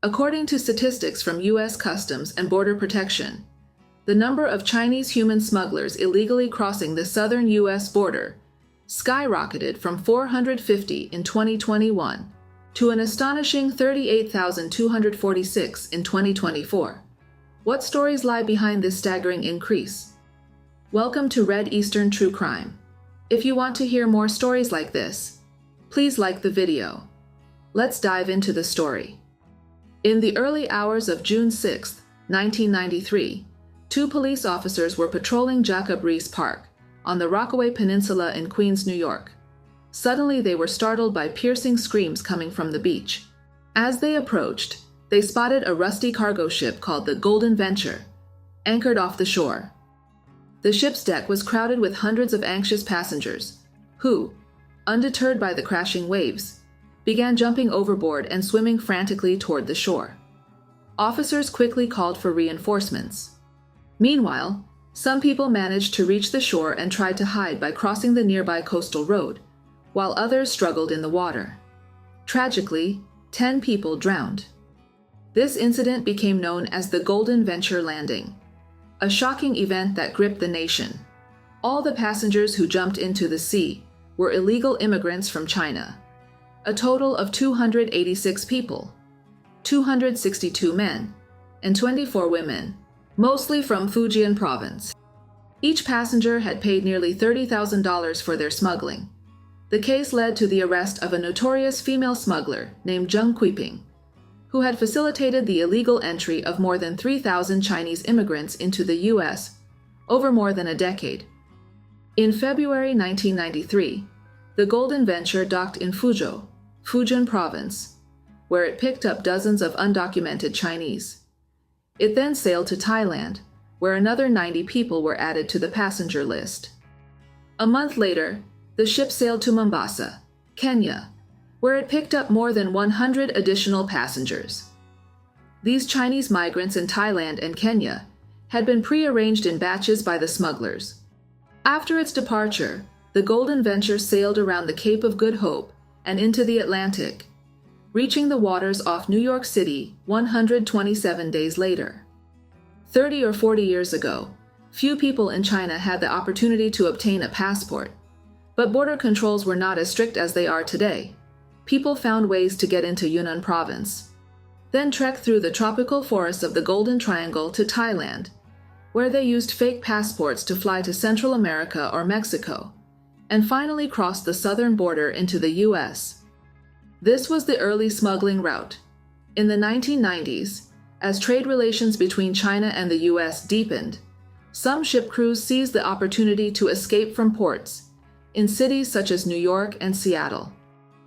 According to statistics from U.S. Customs and Border Protection, the number of Chinese human smugglers illegally crossing the southern U.S. border skyrocketed from 450 in 2021 to an astonishing 38,246 in 2024. What stories lie behind this staggering increase? Welcome to Red Eastern True Crime. If you want to hear more stories like this, please like the video. Let's dive into the story. In the early hours of June 6, 1993, two police officers were patrolling Jacob Riis Park on the Rockaway Peninsula in Queens, New York. Suddenly, they were startled by piercing screams coming from the beach. As they approached, they spotted a rusty cargo ship called the Golden Venture, anchored off the shore. The ship's deck was crowded with hundreds of anxious passengers, who, undeterred by the crashing waves, began jumping overboard and swimming frantically toward the shore. Officers quickly called for reinforcements. Meanwhile, some people managed to reach the shore and tried to hide by crossing the nearby coastal road, while others struggled in the water. Tragically, 10 people drowned. This incident became known as the Golden Venture landing, a shocking event that gripped the nation. All the passengers who jumped into the sea were illegal immigrants from China. A total of 286 people, 262 men, and 24 women, mostly from Fujian province. Each passenger had paid nearly $30,000 for their smuggling. The case led to the arrest of a notorious female smuggler named Zheng Guiping, who had facilitated the illegal entry of more than 3,000 Chinese immigrants into the U.S. over more than a decade. In February 1993, the Golden Venture docked in Fuzhou, Fujian province, where it picked up dozens of undocumented Chinese. It then sailed to Thailand, where another 90 people were added to the passenger list. A month later, the ship sailed to Mombasa, Kenya, where it picked up more than 100 additional passengers. These Chinese migrants in Thailand and Kenya had been pre-arranged in batches by the smugglers. After its departure, the Golden Venture sailed around the Cape of Good Hope and into the Atlantic, reaching the waters off New York City 127 days later. 30 or 40 years ago, few people in China had the opportunity to obtain a passport, but border controls were not as strict as they are today. People found ways to get into Yunnan province, then trekked through the tropical forests of the Golden Triangle to Thailand, where they used fake passports to fly to Central America or Mexico, and finally crossed the southern border into the U.S. This was the early smuggling route. In the 1990s, as trade relations between China and the U.S. deepened, some ship crews seized the opportunity to escape from ports in cities such as New York and Seattle.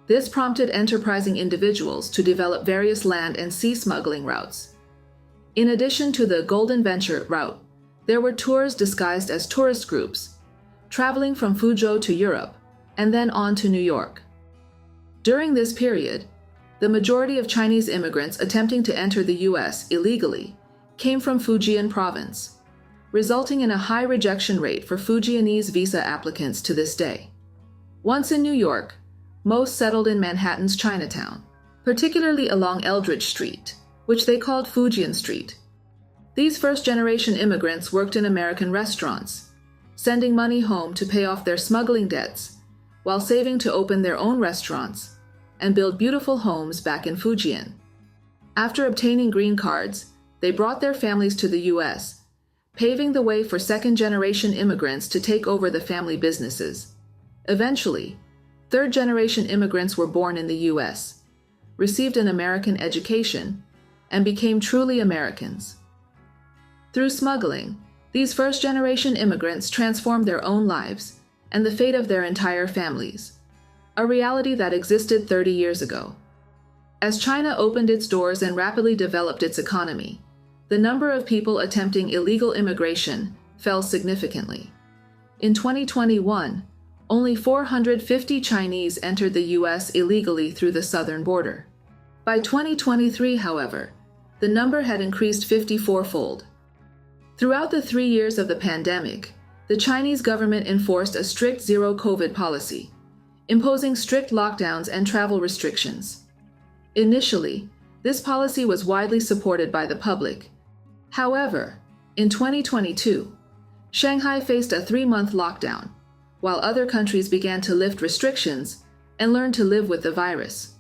This prompted enterprising individuals to develop various land and sea smuggling routes. In addition to the Golden Venture route, there were tours disguised as tourist groups, traveling from Fuzhou to Europe, and then on to New York. During this period, the majority of Chinese immigrants attempting to enter the U.S. illegally came from Fujian province, resulting in a high rejection rate for Fujianese visa applicants to this day. Once in New York, most settled in Manhattan's Chinatown, particularly along Eldridge Street, which they called Fujian Street. These first-generation immigrants worked in American restaurants, sending money home to pay off their smuggling debts, while saving to open their own restaurants and build beautiful homes back in Fujian. After obtaining green cards, they brought their families to the U.S., paving the way for second-generation immigrants to take over the family businesses. Eventually, third-generation immigrants were born in the U.S., received an American education, and became truly Americans. Through smuggling, these first-generation immigrants transformed their own lives and the fate of their entire families, a reality that existed 30 years ago. As China opened its doors and rapidly developed its economy, the number of people attempting illegal immigration fell significantly. In 2021, only 450 Chinese entered the U.S. illegally through the southern border. By 2023, however, the number had increased 54-fold. Throughout the 3 years of the pandemic, the Chinese government enforced a strict zero-COVID policy, imposing strict lockdowns and travel restrictions. Initially, This policy was widely supported by the public. However, in 2022, Shanghai faced a 3-month lockdown, while other countries began to lift restrictions and learn to live with the virus.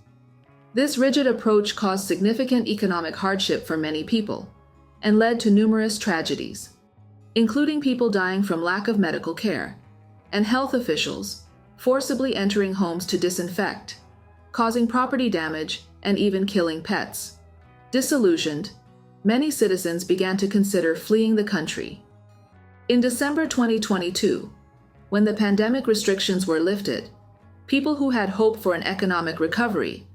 This rigid approach caused significant economic hardship for many people and led to numerous tragedies, including people dying from lack of medical care and health officials forcibly entering homes to disinfect, causing property damage and even killing pets. Disillusioned, many citizens began to consider fleeing the country. In December 2022, when the pandemic restrictions were lifted, people who had hoped for an economic recovery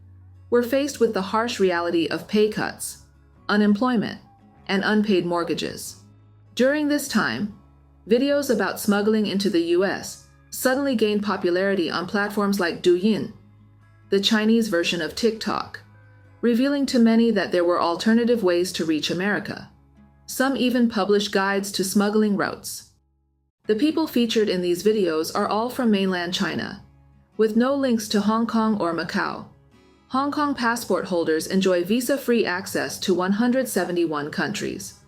were faced with the harsh reality of pay cuts, unemployment, and unpaid mortgages. During this time, videos about smuggling into the US suddenly gained popularity on platforms like Douyin, the Chinese version of TikTok, revealing to many that there were alternative ways to reach America. Some even published guides to smuggling routes. The people featured in these videos are all from mainland China, with no links to Hong Kong or Macau. Hong Kong passport holders enjoy visa-free access to 171 countries,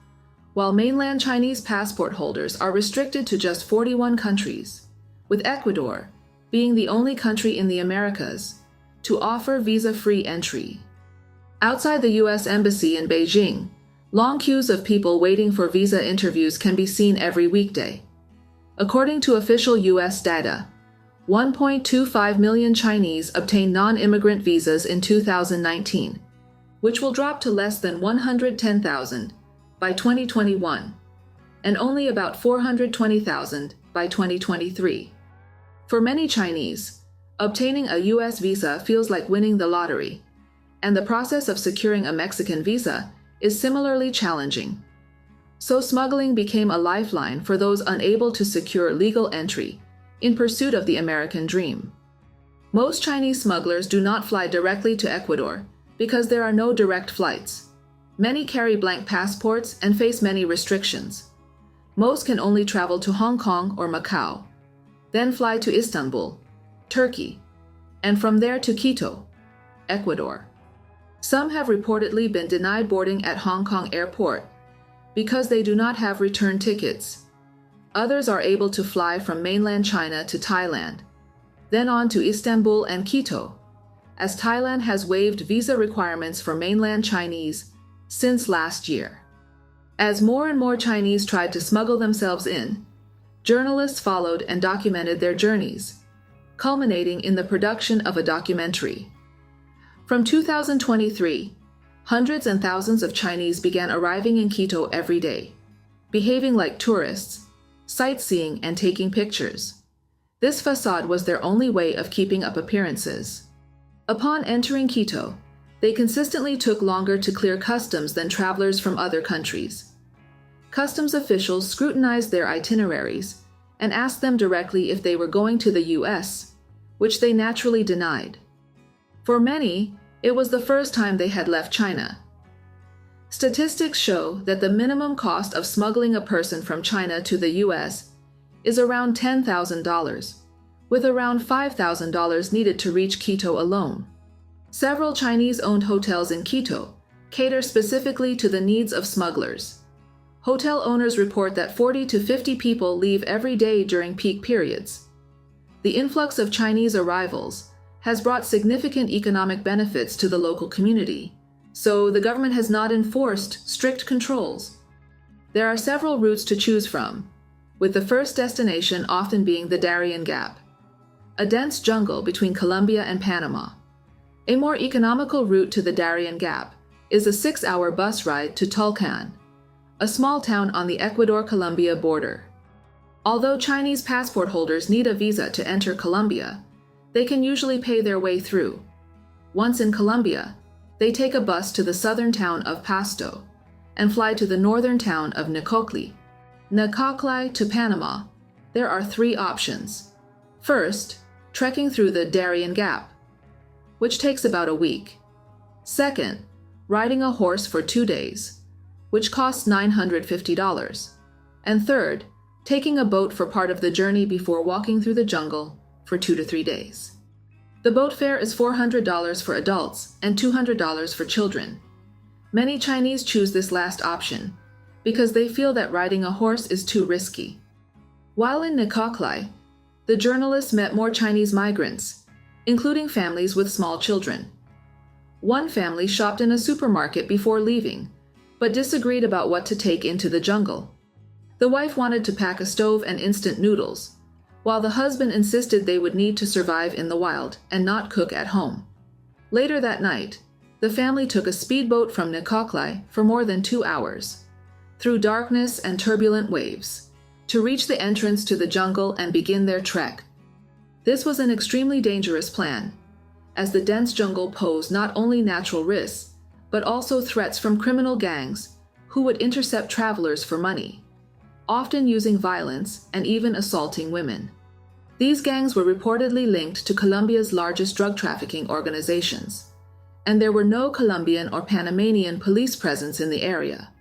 while mainland Chinese passport holders are restricted to just 41 countries, with Ecuador being the only country in the Americas to offer visa-free entry. Outside the U.S. Embassy in Beijing, long queues of people waiting for visa interviews can be seen every weekday. According to official U.S. data, 1.25 million Chinese obtained non-immigrant visas in 2019, which will drop to less than 110,000 by 2021, and only about 420,000 by 2023. For many Chinese, obtaining a U.S. visa feels like winning the lottery, and the process of securing a Mexican visa is similarly challenging. So smuggling became a lifeline for those unable to secure legal entry in pursuit of the American dream. Most Chinese smugglers do not fly directly to Ecuador because there are no direct flights. Many carry blank passports and face many restrictions. Most can only travel to Hong Kong or Macau, then fly to Istanbul, Turkey, and from there to Quito, Ecuador. Some have reportedly been denied boarding at Hong Kong airport because they do not have return tickets. Others are able to fly from mainland China to Thailand, then on to Istanbul and Quito, as Thailand has waived visa requirements for mainland Chinese since last year. As more and more Chinese tried to smuggle themselves in, journalists followed and documented their journeys, culminating in the production of a documentary. From 2023, hundreds and thousands of Chinese began arriving in Quito every day, behaving like tourists, sightseeing and taking pictures. This facade was their only way of keeping up appearances. Upon entering Quito, they consistently took longer to clear customs than travelers from other countries. Customs officials scrutinized their itineraries and asked them directly if they were going to the US, which they naturally denied. For many, it was the first time they had left China. Statistics show that the minimum cost of smuggling a person from China to the US is around $10,000, with around $5,000 needed to reach Quito alone. Several Chinese-owned hotels in Quito cater specifically to the needs of smugglers. Hotel owners report that 40 to 50 people leave every day during peak periods. The influx of Chinese arrivals has brought significant economic benefits to the local community, so the government has not enforced strict controls. There are several routes to choose from, with the first destination often being the Darien Gap, a dense jungle between Colombia and Panama. A more economical route to the Darien Gap is a 6-hour bus ride to Tulcan, a small town on the Ecuador-Colombia border. Although Chinese passport holders need a visa to enter Colombia, they can usually pay their way through. Once in Colombia, they take a bus to the southern town of Pasto and fly to the northern town of Nicoclí. Nicoclí to Panama, there are 3 options. First, trekking through the Darien Gap, which takes about a week. Second, riding a horse for 2 days, which costs $950. And third, taking a boat for part of the journey before walking through the jungle for 2 to 3 days. The boat fare is $400 for adults and $200 for children, Many Chinese choose this last option because they feel that riding a horse is too risky. While in Nicoklai, the journalists met more Chinese migrants, including families with small children. One family shopped in a supermarket before leaving, but disagreed about what to take into the jungle. The wife wanted to pack a stove and instant noodles, while the husband insisted they would need to survive in the wild and not cook at home. Later that night, the family took a speedboat from Nicoklai for more than 2 hours, through darkness and turbulent waves, to reach the entrance to the jungle and begin their trek. This was an extremely dangerous plan, as the dense jungle posed not only natural risks, but also threats from criminal gangs who would intercept travelers for money, often using violence and even assaulting women. These gangs were reportedly linked to Colombia's largest drug trafficking organizations, and there were no Colombian or Panamanian police presence in the area.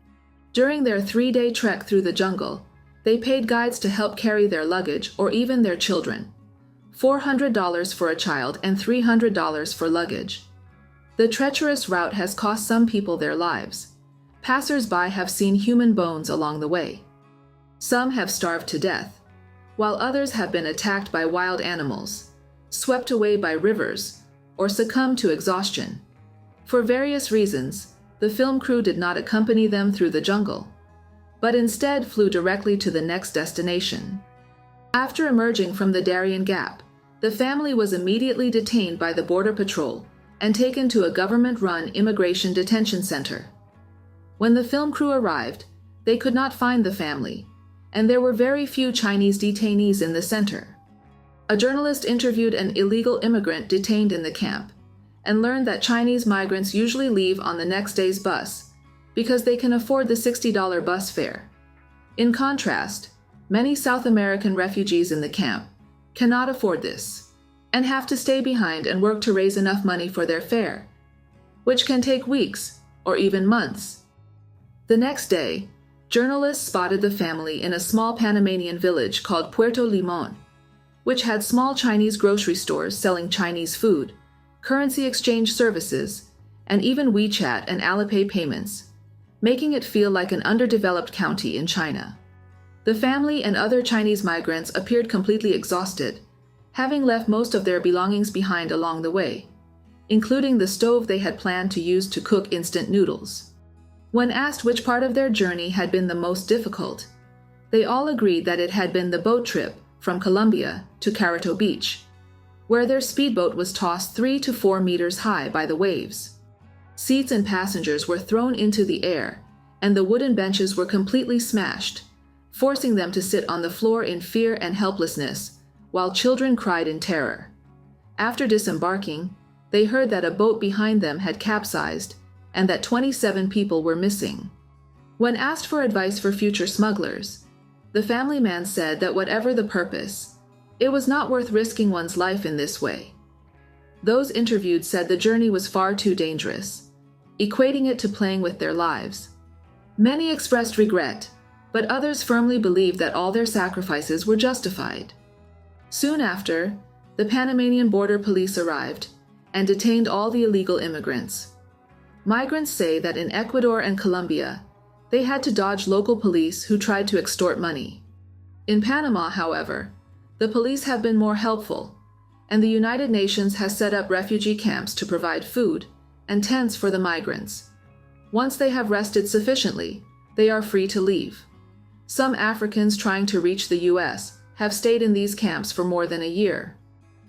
During their 3-day trek through the jungle, they paid guides to help carry their luggage or even their children, $400 for a child and $300 for luggage. The treacherous route has cost some people their lives. Passers-by have seen human bones along the way. Some have starved to death, while others have been attacked by wild animals, swept away by rivers, or succumbed to exhaustion. For various reasons, the film crew did not accompany them through the jungle, but instead flew directly to the next destination. After emerging from the Darien Gap, the family was immediately detained by the Border Patrol and taken to a government-run immigration detention center. When the film crew arrived, they could not find the family, and there were very few Chinese detainees in the center. A journalist interviewed an illegal immigrant detained in the camp and learned that Chinese migrants usually leave on the next day's bus because they can afford the $60 bus fare. In contrast, many South American refugees in the camp cannot afford this and have to stay behind and work to raise enough money for their fare, which can take weeks or even months. The next day, journalists spotted the family in a small Panamanian village called Puerto Limon, which had small Chinese grocery stores selling Chinese food, currency exchange services, and even WeChat and Alipay payments, making it feel like an underdeveloped county in China. The family and other Chinese migrants appeared completely exhausted, having left most of their belongings behind along the way, including the stove they had planned to use to cook instant noodles. When asked which part of their journey had been the most difficult, they all agreed that it had been the boat trip from Colombia to Carito Beach, where their speedboat was tossed 3 to 4 meters high by the waves. Seats and passengers were thrown into the air, and the wooden benches were completely smashed, forcing them to sit on the floor in fear and helplessness, while children cried in terror. After disembarking, they heard that a boat behind them had capsized and that 27 people were missing. When asked for advice for future smugglers, the family man said that whatever the purpose, it was not worth risking one's life in this way. Those interviewed said the journey was far too dangerous, equating it to playing with their lives. Many expressed regret, but others firmly believed that all their sacrifices were justified. Soon after, the Panamanian border police arrived and detained all the illegal immigrants. Migrants say that in Ecuador and Colombia, they had to dodge local police who tried to extort money. In Panama, however, the police have been more helpful, and the United Nations has set up refugee camps to provide food and tents for the migrants. Once they have rested sufficiently, they are free to leave. Some Africans trying to reach the US have stayed in these camps for more than a year.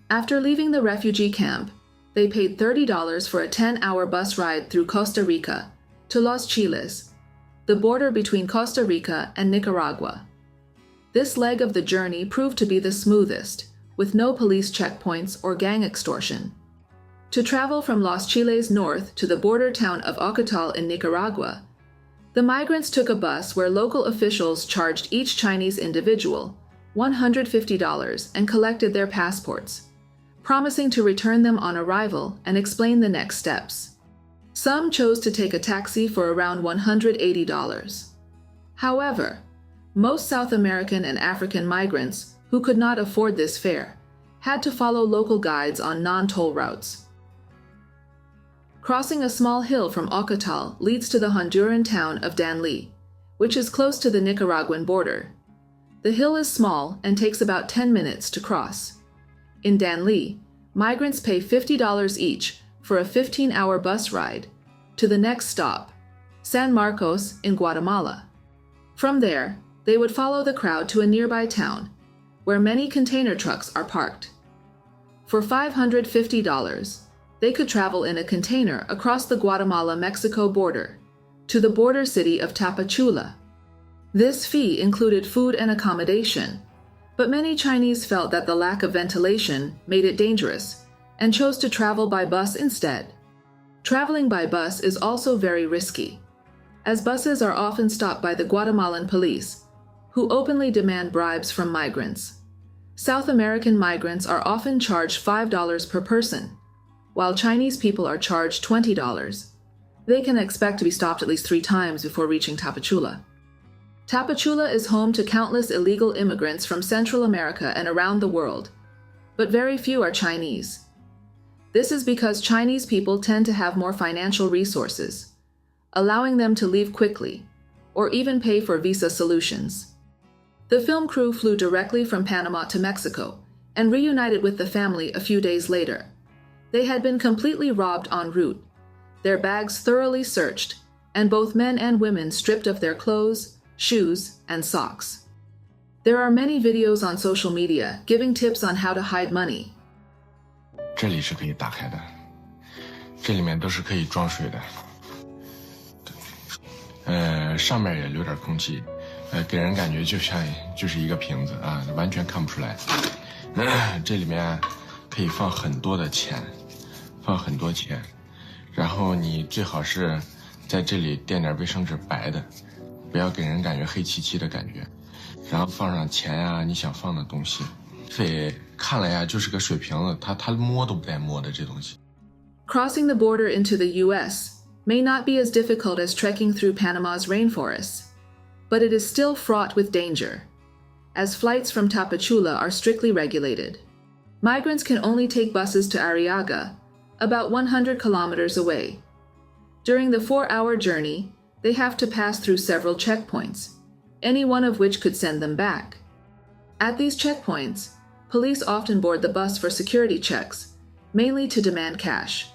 After leaving the refugee camp, they paid $30 for a 10-hour bus ride through Costa Rica to Los Chiles, the border between Costa Rica and Nicaragua. This leg of the journey proved to be the smoothest, with no police checkpoints or gang extortion. To travel from Los Chiles north to the border town of Ocotal in Nicaragua, the migrants took a bus where local officials charged each Chinese individual $150 and collected their passports, promising to return them on arrival and explain the next steps. Some chose to take a taxi for around $180. However, most South American and African migrants who could not afford this fare had to follow local guides on non-toll routes. Crossing a small hill from Ocotal leads to the Honduran town of Danlí, which is close to the Nicaraguan border. The hill is small and takes about 10 minutes to cross. In Danlí, migrants pay $50 each for a 15-hour bus ride to the next stop, San Marcos in Guatemala. From there, they would follow the crowd to a nearby town, where many container trucks are parked. For $550, they could travel in a container across the Guatemala-Mexico border to the border city of Tapachula. This fee included food and accommodation, but many Chinese felt that the lack of ventilation made it dangerous and chose to travel by bus instead. Traveling by bus is also very risky, as buses are often stopped by the Guatemalan police, who openly demand bribes from migrants. South American migrants are often charged $5 per person, while Chinese people are charged $20. They can expect to be stopped at least 3 times before reaching Tapachula. Tapachula is home to countless illegal immigrants from Central America and around the world, but very few are Chinese. This is because Chinese people tend to have more financial resources, allowing them to leave quickly, or even pay for visa solutions. The film crew flew directly from Panama to Mexico and reunited with the family a few days later. They had been completely robbed en route, their bags thoroughly searched, and both men and women stripped of their clothes, shoes, and socks. There are many videos on social media giving tips on how to hide money. 这里是可以打开的，这里面都是可以装水的。上面也留点空气，给人感觉就是一个瓶子啊，完全看不出来。这里面可以放很多的钱，然后你最好是在这里垫点卫生纸白的，不要给人感觉黑漆漆的感觉。然后放上钱呀，你想放的东西。水看了呀，就是个水瓶子，它摸都不带摸的这东西。Crossing the border into the U.S. may not be as difficult as trekking through Panama's rainforests, but it is still fraught with danger, as flights from Tapachula are strictly regulated. Migrants can only take buses to Arriaga, about 100 kilometers away. During the 4-hour journey, they have to pass through several checkpoints, any one of which could send them back. At these checkpoints, police often board the bus for security checks, mainly to demand cash.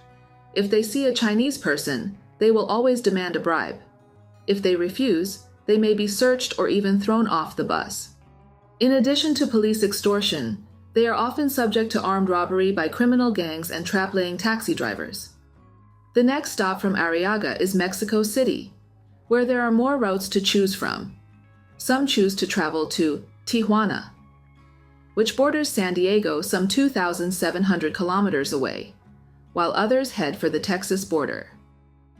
If they see a Chinese person, they will always demand a bribe. If they refuse, they may be searched or even thrown off the bus. In addition to police extortion, they are often subject to armed robbery by criminal gangs and trap-laying taxi drivers. The next stop from Arriaga is Mexico City, where there are more routes to choose from. Some choose to travel to Tijuana, which borders San Diego some 2,700 kilometers away, while others head for the Texas border.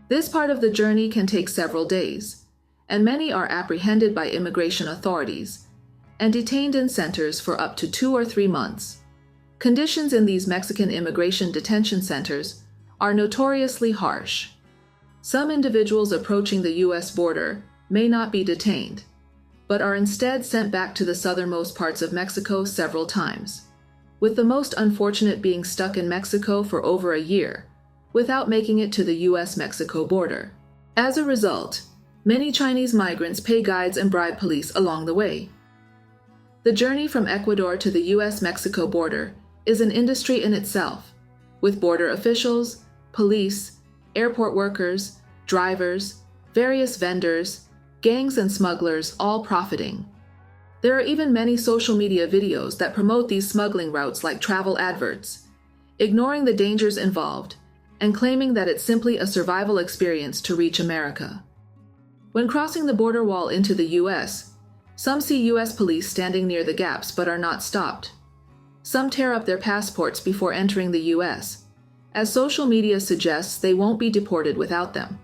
This part of the journey can take several days, and many are apprehended by immigration authorities and detained in centers for up to 2 or 3 months. Conditions in these Mexican immigration detention centers are notoriously harsh. Some individuals approaching the U.S. border may not be detained, but are instead sent back to the southernmost parts of Mexico several times, with the most unfortunate being stuck in Mexico for over a year, without making it to the U.S.-Mexico border. As a result, many Chinese migrants pay guides and bribe police along the way. The journey from Ecuador to the U.S.-Mexico border is an industry in itself, with border officials, police, airport workers, drivers, various vendors, gangs and smugglers all profiting. There are even many social media videos that promote these smuggling routes like travel adverts, ignoring the dangers involved and claiming that it's simply a survival experience to reach America. When crossing the border wall into the U.S., some see U.S. police standing near the gaps but are not stopped. Some tear up their passports before entering the U.S., as social media suggests they won't be deported without them.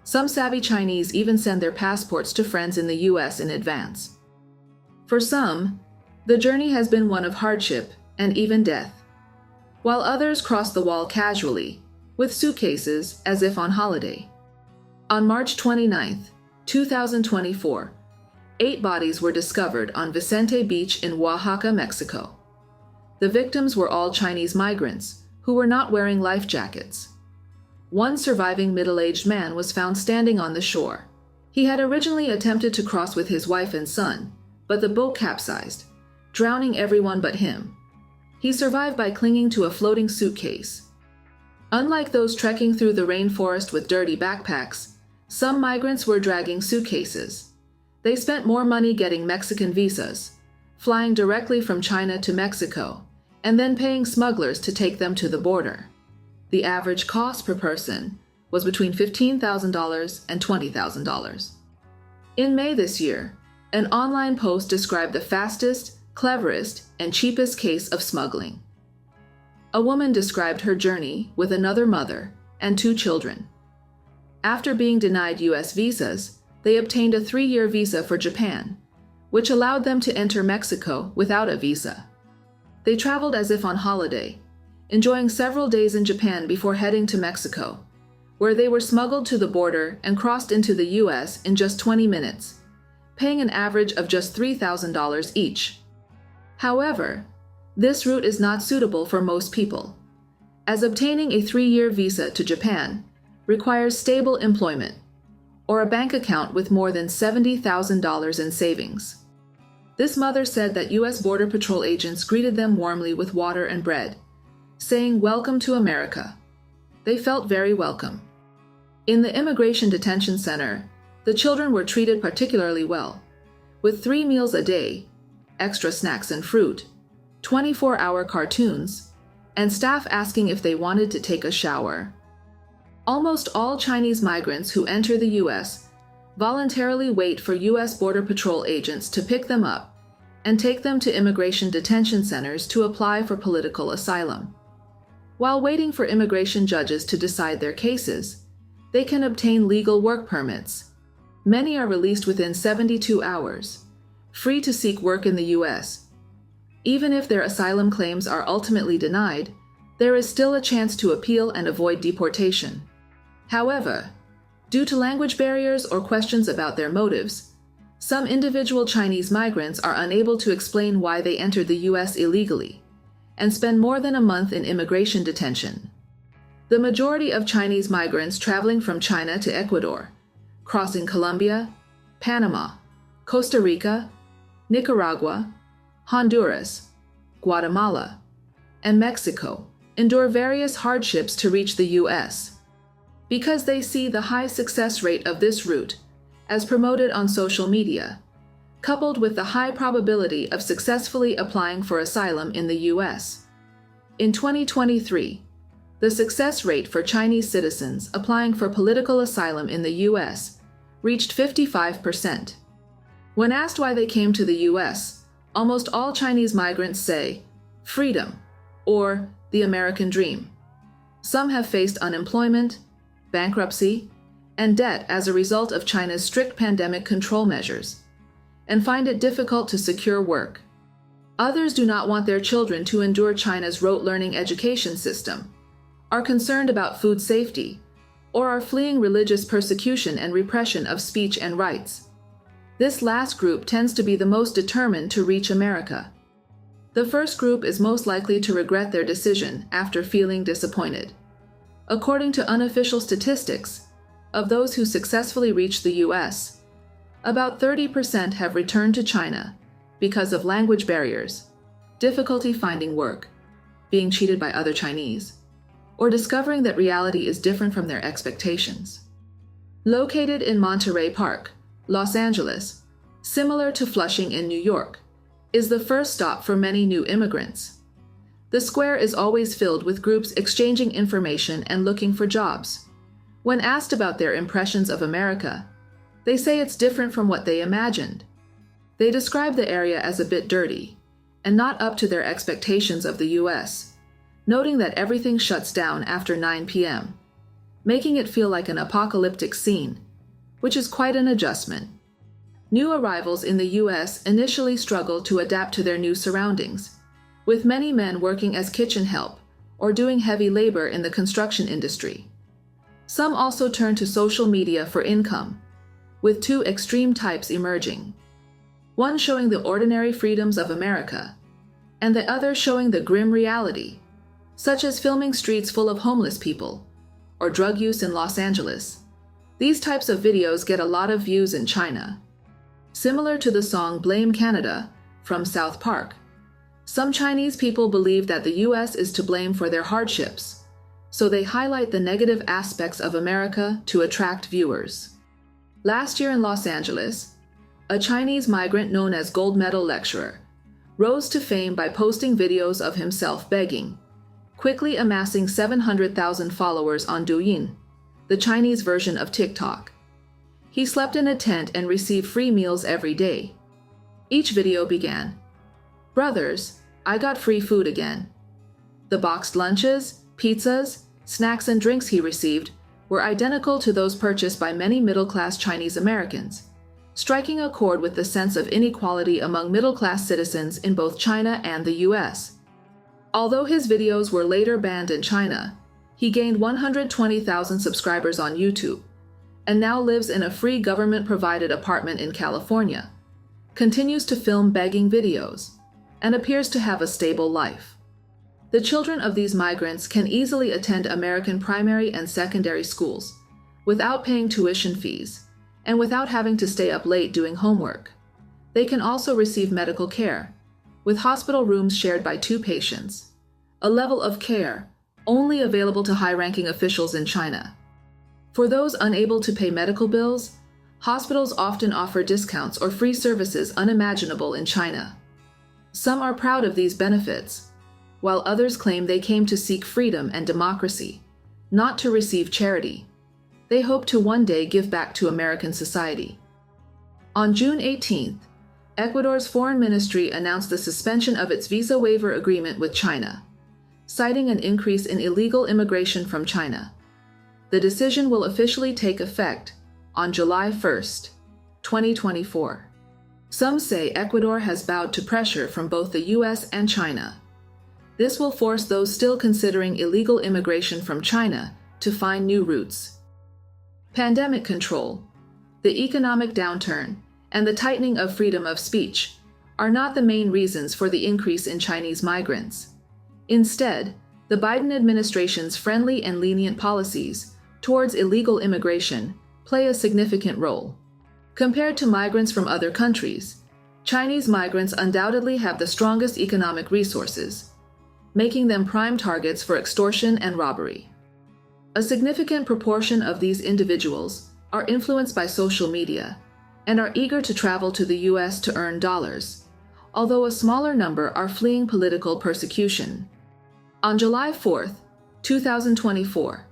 Some savvy Chinese even send their passports to friends in the U.S. in advance. For some, the journey has been one of hardship and even death, while others cross the wall casually, with suitcases as if on holiday. On March 29, 2024, 8 bodies were discovered on Vicente Beach in Oaxaca, Mexico. The victims were all Chinese migrants who were not wearing life jackets. One surviving middle-aged man was found standing on the shore. He had originally attempted to cross with his wife and son, but the boat capsized, drowning everyone but him. He survived by clinging to a floating suitcase. Unlike those trekking through the rainforest with dirty backpacks, some migrants were dragging suitcases. They spent more money getting Mexican visas, flying directly from China to Mexico, and then paying smugglers to take them to the border. The average cost per person was between $15,000 and $20,000. In May this year, an online post described the fastest, cleverest, and cheapest case of smuggling. A woman described her journey with another mother and 2 children. After being denied U.S. visas, they obtained a 3-year visa for Japan, which allowed them to enter Mexico without a visa. They traveled as if on holiday, enjoying several days in Japan before heading to Mexico, where they were smuggled to the border and crossed into the U.S. in just 20 minutes, paying an average of just $3,000 each. However, this route is not suitable for most people, as obtaining a 3-year visa to Japan requires stable employment or a bank account with more than $70,000 in savings. This mother said that U.S. Border Patrol agents greeted them warmly with water and bread, saying, "Welcome to America." They felt very welcome. In the immigration detention center, the children were treated particularly well, with 3 meals a day, extra snacks and fruit, 24-hour cartoons, and staff asking if they wanted to take a shower. Almost all Chinese migrants who enter the U.S. voluntarily wait for U.S. Border Patrol agents to pick them up and take them to immigration detention centers to apply for political asylum. While waiting for immigration judges to decide their cases, they can obtain legal work permits. Many are released within 72 hours, free to seek work in the U.S. Even if their asylum claims are ultimately denied, there is still a chance to appeal and avoid deportation. However, due to language barriers or questions about their motives, some individual Chinese migrants are unable to explain why they entered the U.S. illegally and spend more than a month in immigration detention. The majority of Chinese migrants traveling from China to Ecuador, crossing Colombia, Panama, Costa Rica, Nicaragua, Honduras, Guatemala, and Mexico endure various hardships to reach the U.S. because they see the high success rate of this route as promoted on social media, coupled with the high probability of successfully applying for asylum in the U.S. In 2023, the success rate for Chinese citizens applying for political asylum in the U.S. reached 55%. When asked why they came to the U.S., almost all Chinese migrants say, freedom, or the American dream. Some have faced unemployment, bankruptcy, and debt as a result of China's strict pandemic control measures, and find it difficult to secure work. Others do not want their children to endure China's rote-learning education system, are concerned about food safety, or are fleeing religious persecution and repression of speech and rights. This last group tends to be the most determined to reach America. The first group is most likely to regret their decision after feeling disappointed. According to unofficial statistics, of those who successfully reach the U.S., about 30% have returned to China because of language barriers, difficulty finding work, being cheated by other Chinese, or discovering that reality is different from their expectations. Located in Monterey Park, Los Angeles, similar to Flushing in New York, is the first stop for many new immigrants. The square is always filled with groups exchanging information and looking for jobs. When asked about their impressions of America, they say it's different from what they imagined. They describe the area as a bit dirty and not up to their expectations of the U.S., noting that everything shuts down after 9 p.m., making it feel like an apocalyptic scene, which is quite an adjustment. New arrivals in the U.S. initially struggle to adapt to their new surroundings, with many men working as kitchen help or doing heavy labor in the construction industry. Some also turn to social media for income, with 2 extreme types emerging. One showing the ordinary freedoms of America, and the other showing the grim reality, such as filming streets full of homeless people, or drug use in Los Angeles. These types of videos get a lot of views in China. Similar to the song Blame Canada from South Park, some Chinese people believe that the US is to blame for their hardships, so they highlight the negative aspects of America to attract viewers. Last year in Los Angeles, a Chinese migrant known as Gold Medal Lecturer rose to fame by posting videos of himself begging, quickly amassing 700,000 followers on Douyin, the Chinese version of TikTok. He slept in a tent and received free meals every day. Each video began, "Brothers, I got free food again." The boxed lunches, pizzas, snacks, and drinks he received were identical to those purchased by many middle-class Chinese Americans, striking a chord with the sense of inequality among middle-class citizens in both China and the US. Although his videos were later banned in China, he gained 120,000 subscribers on YouTube and now lives in a free government-provided apartment in California, continues to film begging videos, and appears to have a stable life. The children of these migrants can easily attend American primary and secondary schools without paying tuition fees and without having to stay up late doing homework. They can also receive medical care, with hospital rooms shared by 2 patients, a level of care only available to high-ranking officials in China. For those unable to pay medical bills, hospitals often offer discounts or free services unimaginable in China. Some are proud of these benefits, while others claim they came to seek freedom and democracy, not to receive charity. They hope to one day give back to American society. On June 18th, Ecuador's foreign ministry announced the suspension of its visa waiver agreement with China, citing an increase in illegal immigration from China. The decision will officially take effect on July 1st, 2024. Some say Ecuador has bowed to pressure from both the US and China. This will force those still considering illegal immigration from China to find new routes. Pandemic control, the economic downturn, and the tightening of freedom of speech are not the main reasons for the increase in Chinese migrants. Instead, the Biden administration's friendly and lenient policies towards illegal immigration play a significant role. Compared to migrants from other countries, Chinese migrants undoubtedly have the strongest economic resources, making them prime targets for extortion and robbery. A significant proportion of these individuals are influenced by social media and are eager to travel to the US to earn dollars, although a smaller number are fleeing political persecution. On July 4th, 2024,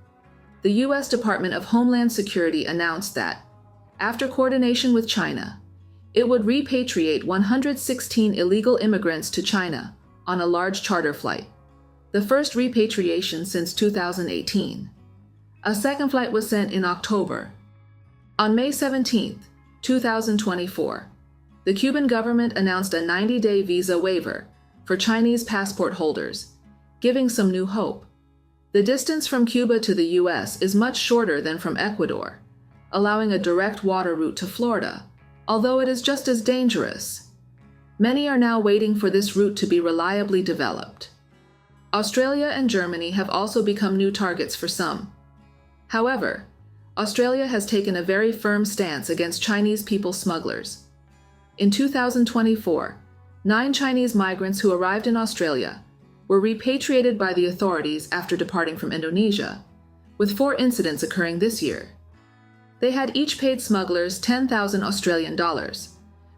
the US Department of Homeland Security announced that, after coordination with China, it would repatriate 116 illegal immigrants to China on a large charter flight, the first repatriation since 2018. A second flight was sent in October. On May 17, 2024, the Cuban government announced a 90-day visa waiver for Chinese passport holders, giving some new hope. The distance from Cuba to the US is much shorter than from Ecuador, allowing a direct water route to Florida, although it is just as dangerous. Many are now waiting for this route to be reliably developed. Australia and Germany have also become new targets for some. However, Australia has taken a very firm stance against Chinese people smugglers. In 2024, 9 Chinese migrants who arrived in Australia were repatriated by the authorities after departing from Indonesia, with 4 incidents occurring this year. They had each paid smugglers 10,000 Australian dollars,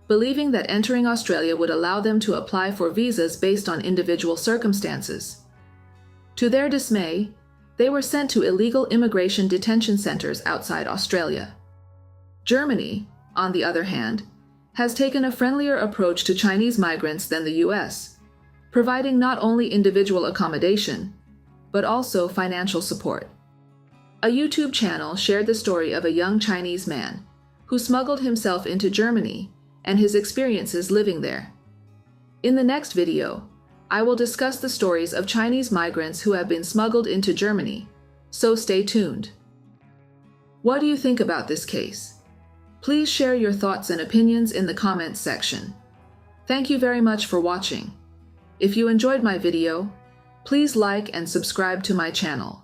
believing that entering Australia would allow them to apply for visas based on individual circumstances. To their dismay, they were sent to illegal immigration detention centers outside Australia. Germany, on the other hand, has taken a friendlier approach to Chinese migrants than the US, providing not only individual accommodation, but also financial support. A YouTube channel shared the story of a young Chinese man who smuggled himself into Germany and his experiences living there. In the next video, I will discuss the stories of Chinese migrants who have been smuggled into Germany, so stay tuned. What do you think about this case? Please share your thoughts and opinions in the comments section. Thank you very much for watching. If you enjoyed my video, please like and subscribe to my channel.